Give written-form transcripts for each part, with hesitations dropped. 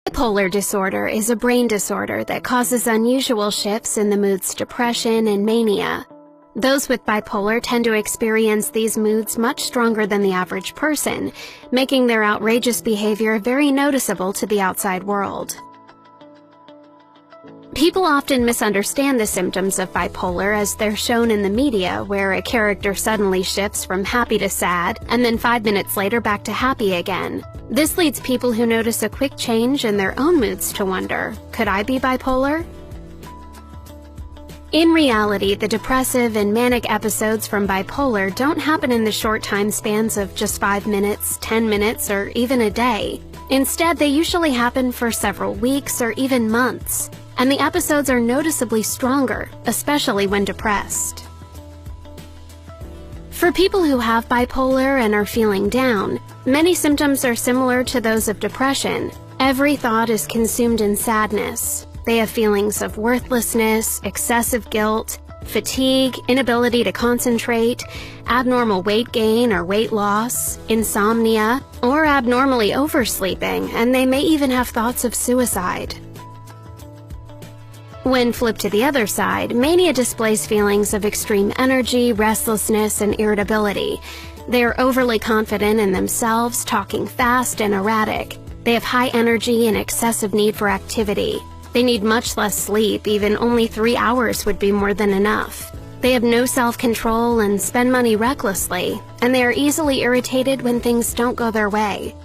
Bipolar disorder is a brain disorder that causes unusual shifts in the moods depression and mania. Those with bipolar tend to experience these moods much stronger than the average person, making their outrageous behavior very noticeable to the outside world. People often misunderstand the symptoms of bipolar as they're shown in the media, where a character suddenly shifts from happy to sad, and then 5 minutes later back to happy again. This leads people who notice a quick change in their own moods to wonder, could I be bipolar? In reality, the depressive and manic episodes from bipolar don't happen in the short time spans of just 5 minutes, 10 minutes, or even a day. Instead, they usually happen for several weeks or even months, and the episodes are noticeably stronger, especially when depressed. For people who have bipolar and are feeling down, many symptoms are similar to those of depression. Every thought is consumed in sadness. They have feelings of worthlessness, excessive guilt, fatigue, inability to concentrate, abnormal weight gain or weight loss, insomnia, or abnormally oversleeping, and they may even have thoughts of suicide. When flipped to the other side, mania displays feelings of extreme energy, restlessness, and irritability. They are overly confident in themselves, talking fast and erratic. They have high energy and excessive need for activity. They need much less sleep, even only 3 hours would be more than enough. They have no self-control and spend money recklessly, and they are easily irritated when things don't go their way.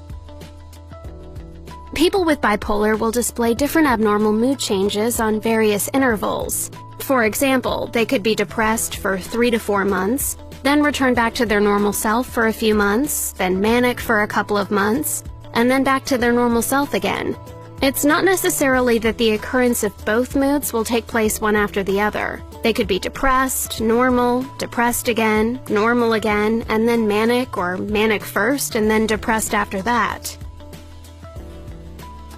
People with bipolar will display different abnormal mood changes on various intervals. For example, they could be depressed for 3 to 4 months, then return back to their normal self for a few months, then manic for a couple of months, and then back to their normal self again. It's not necessarily that the occurrence of both moods will take place one after the other. They could be depressed, normal, depressed again, normal again, and then manic, or manic first and then depressed after that.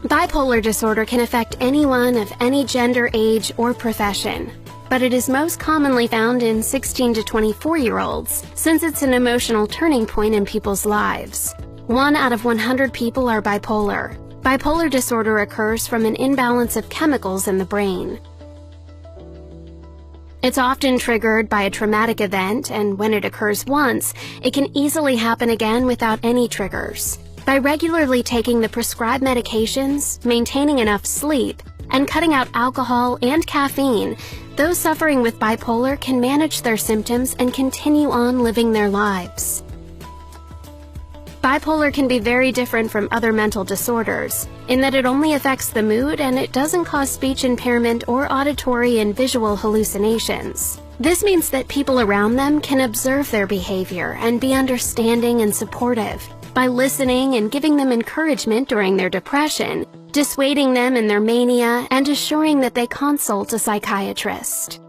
Bipolar disorder can affect anyone of any gender, age, or profession, but it is most commonly found in 16 to 24-year-olds, since it's an emotional turning point in people's lives. 1 out of 100 people are bipolar. Bipolar disorder occurs from an imbalance of chemicals in the brain. It's often triggered by a traumatic event, and when it occurs once, it can easily happen again without any triggers. By regularly taking the prescribed medications, maintaining enough sleep, and cutting out alcohol and caffeine, those suffering with bipolar can manage their symptoms and continue on living their lives. Bipolar can be very different from other mental disorders, in that it only affects the mood and it doesn't cause speech impairment or auditory and visual hallucinations. This means that people around them can observe their behavior and be understanding and supportive. By listening and giving them encouragement during their depression, dissuading them in their mania, and assuring that they consult a psychiatrist.